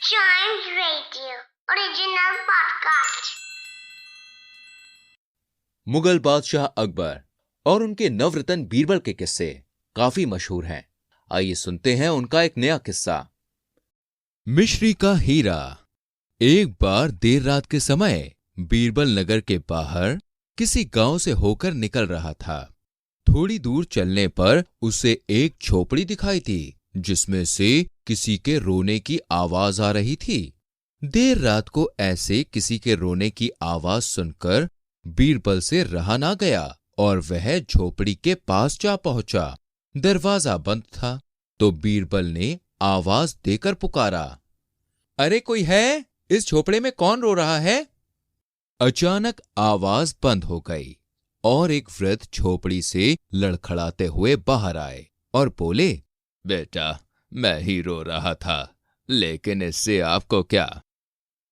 Chimes Radio original podcast. Mughal बादशाह अकबर और उनके नवरत्न बीरबल के किस्से काफी मशहूर हैं। आइए सुनते हैं उनका एक नया किस्सा। मिश्री का हीरा। एक बार देर रात के समय बीरबल नगर के बाहर किसी गांव से होकर निकल रहा था। थोड़ी दूर चलने पर उसे एक झोपड़ी दिखाई थी जिसमें से किसी के रोने की आवाज आ रही थी। देर रात को ऐसे किसी के रोने की आवाज सुनकर बीरबल से रहा ना गया और वह झोपड़ी के पास जा पहुंचा। दरवाजा बंद था तो बीरबल ने आवाज देकर पुकारा, अरे कोई है? इस झोपड़े में कौन रो रहा है? अचानक आवाज बंद हो गई और एक वृद्ध झोपड़ी से लड़खड़ाते हुए बाहर आए और बोले, बेटा, मैं ही रो रहा था, लेकिन इससे आपको क्या?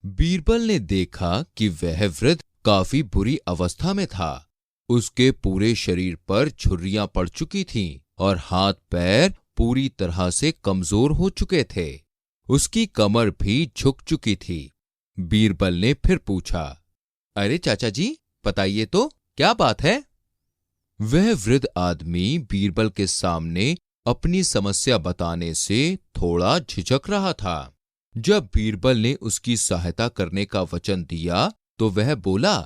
बीरबल ने देखा कि वह वृद्ध काफी बुरी अवस्था में था। उसके पूरे शरीर पर झुर्रियां पड़ चुकी थीं और हाथ पैर पूरी तरह से कमजोर हो चुके थे। उसकी कमर भी झुक चुकी थी। बीरबल ने फिर पूछा, अरे चाचा जी, बताइए तो क्या बात है? वह वृद्ध आदमी बीरबल के सामने अपनी समस्या बताने से थोड़ा झिझक रहा था। जब बीरबल ने उसकी सहायता करने का वचन दिया तो वह बोला,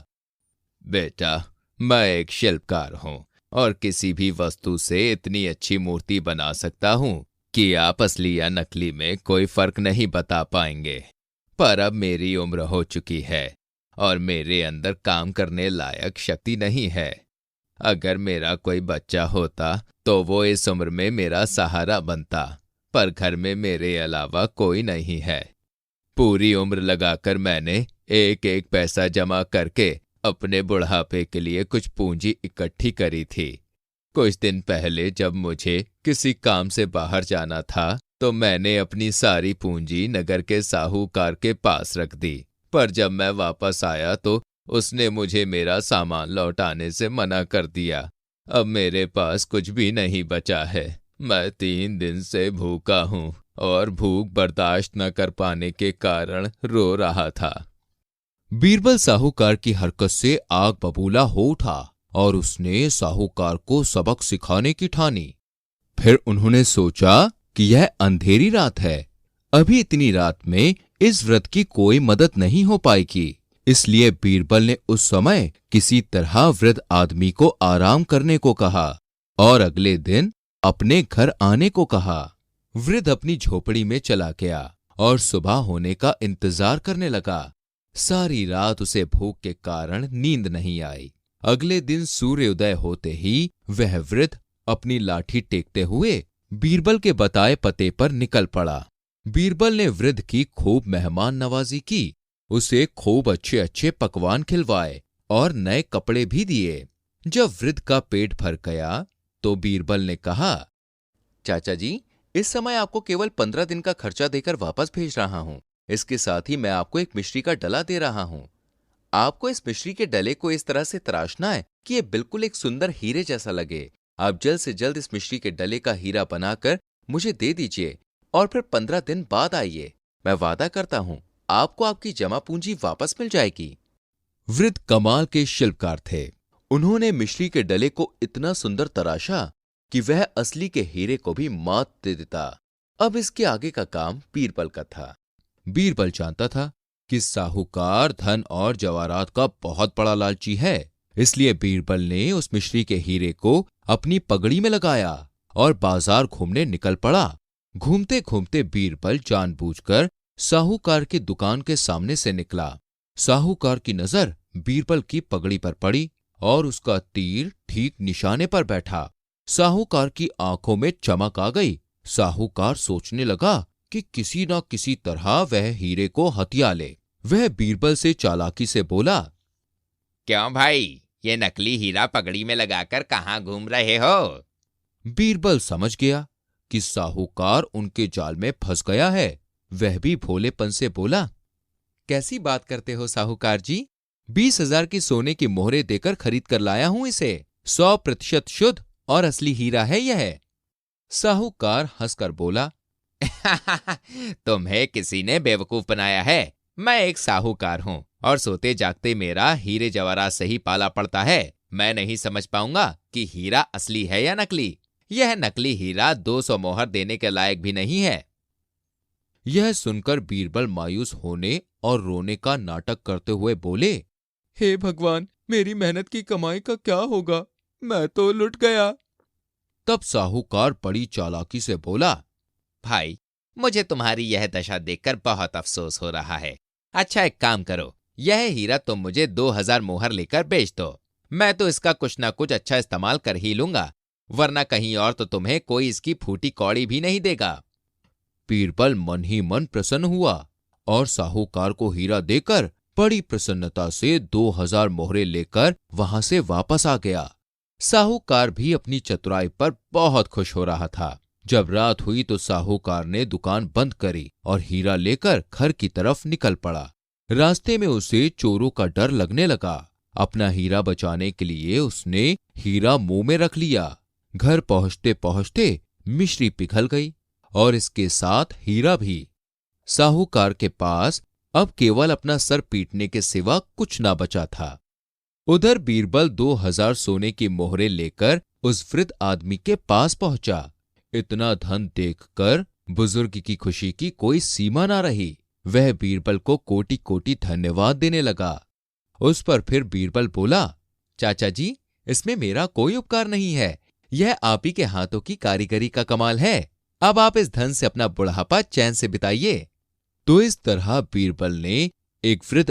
बेटा, मैं एक शिल्पकार हूं और किसी भी वस्तु से इतनी अच्छी मूर्ति बना सकता हूं कि आप असली या नकली में कोई फर्क नहीं बता पाएंगे। पर अब मेरी उम्र हो चुकी है और मेरे अंदर काम करने लायक शक्ति नहीं है। अगर मेरा कोई बच्चा होता तो वो इस उम्र में मेरा सहारा बनता, पर घर में मेरे अलावा कोई नहीं है। पूरी उम्र लगाकर मैंने एक एक पैसा जमा करके अपने बुढ़ापे के लिए कुछ पूंजी इकट्ठी करी थी। कुछ दिन पहले जब मुझे किसी काम से बाहर जाना था तो मैंने अपनी सारी पूंजी नगर के साहूकार के पास रख दी, पर जब मैं वापस आया तो उसने मुझे मेरा सामान लौटाने से मना कर दिया। अब मेरे पास कुछ भी नहीं बचा है। मैं 3 दिन से भूखा हूं और भूख बर्दाश्त न कर पाने के कारण रो रहा था। बीरबल साहूकार की हरकत से आग बबूला हो उठा और उसने साहूकार को सबक सिखाने की ठानी। फिर उन्होंने सोचा कि यह अंधेरी रात है, अभी इतनी रात में इस व्रत की कोई मदद नहीं हो पाएगी। इसलिए बीरबल ने उस समय किसी तरह वृद्ध आदमी को आराम करने को कहा और अगले दिन अपने घर आने को कहा। वृद्ध अपनी झोपड़ी में चला गया और सुबह होने का इंतजार करने लगा। सारी रात उसे भूख के कारण नींद नहीं आई। अगले दिन सूर्योदय होते ही वह वृद्ध अपनी लाठी टेकते हुए बीरबल के बताए पते पर निकल पड़ा। बीरबल ने वृद्ध की खूब मेहमान नवाजी की, उसे खूब अच्छे अच्छे पकवान खिलवाए और नए कपड़े भी दिए। जब वृद्ध का पेट भर गया तो बीरबल ने कहा, चाचा जी, इस समय आपको केवल 15 दिन का खर्चा देकर वापस भेज रहा हूं। इसके साथ ही मैं आपको एक मिश्री का डला दे रहा हूं। आपको इस मिश्री के डले को इस तरह से तराशना है कि ये बिल्कुल एक सुंदर हीरे जैसा लगे। आप जल्द से जल्द इस मिश्री के डले का हीरा बनाकर मुझे दे दीजिए और फिर 15 दिन बाद आइए। मैं वादा करता हूं आपको आपकी जमा पूंजी वापस मिल जाएगी। वृद्ध कमाल के शिल्पकार थे। उन्होंने मिश्री के डले को इतना सुंदर तराशा कि वह असली के हीरे को भी मात दे देता। अब इसके आगे का काम बीरबल का था। बीरबल जानता था कि साहूकार धन और जवाहरात का बहुत बड़ा लालची है। इसलिए बीरबल ने उस मिश्री के हीरे को अपनी पगड़ी में लगाया और बाजार घूमने निकल पड़ा। घूमते घूमते बीरबल जानबूझकर साहूकार की दुकान के सामने से निकला। साहूकार की नजर बीरबल की पगड़ी पर पड़ी और उसका तीर ठीक निशाने पर बैठा। साहूकार की आंखों में चमक आ गई। साहूकार सोचने लगा कि किसी न किसी तरह वह हीरे को हथिया ले। वह बीरबल से चालाकी से बोला, क्यों भाई, ये नकली हीरा पगड़ी में लगाकर कहाँ घूम रहे हो? बीरबल समझ गया कि साहूकार उनके जाल में फंस गया है। वह भी भोलेपन से बोला, कैसी बात करते हो साहूकार जी? 20,000 की सोने की मोहरें देकर खरीद कर लाया हूं इसे। 100% शुद्ध और असली हीरा है यह। साहूकार हंसकर बोला, तुम्हें किसी ने बेवकूफ बनाया है। मैं एक साहूकार हूँ और सोते जागते मेरा हीरे जवाहरात से ही पाला पड़ता है। मैं नहीं समझ पाऊंगा कि हीरा असली है या नकली। यह नकली हीरा 200 मोहर देने के लायक भी नहीं है। यह सुनकर बीरबल मायूस होने और रोने का नाटक करते हुए बोले, हे भगवान, मेरी मेहनत की कमाई का क्या होगा? मैं तो लुट गया। तब साहूकार बड़ी चालाकी से बोला, भाई, मुझे तुम्हारी यह दशा देखकर बहुत अफसोस हो रहा है। अच्छा, एक काम करो, यह हीरा तुम मुझे 2000 मोहर लेकर बेच दो। मैं तो इसका कुछ ना कुछ अच्छा इस्तेमाल कर ही लूंगा, वरना कहीं और तो तुम्हें कोई इसकी फूटी कौड़ी भी नहीं देगा। बीरबल मन ही मन प्रसन्न हुआ और साहूकार को हीरा देकर बड़ी प्रसन्नता से 2000 मोहरें लेकर वहां से वापस आ गया। साहूकार भी अपनी चतुराई पर बहुत खुश हो रहा था। जब रात हुई तो साहूकार ने दुकान बंद करी और हीरा लेकर घर की तरफ निकल पड़ा। रास्ते में उसे चोरों का डर लगने लगा। अपना हीरा बचाने के लिए उसने हीरा मुंह में रख लिया। घर पहुंचते पहुंचते मिश्री पिघल गई और इसके साथ हीरा भी। साहूकार के पास अब केवल अपना सर पीटने के सिवा कुछ ना बचा था। उधर बीरबल 2000 सोने की मोहरें लेकर उस वृद्ध आदमी के पास पहुंचा। इतना धन देखकर बुजुर्ग की खुशी की कोई सीमा ना रही। वह बीरबल को कोटि कोटि धन्यवाद देने लगा। उस पर फिर बीरबल बोला, चाचा जी, इसमें मेरा कोई उपकार नहीं है। यह आप ही के हाथों की कारीगरी का कमाल है। अब आप इस धन से अपना बुढ़ापा चैन से बिताइए। तो इस तरह बीरबल ने एक वृद्ध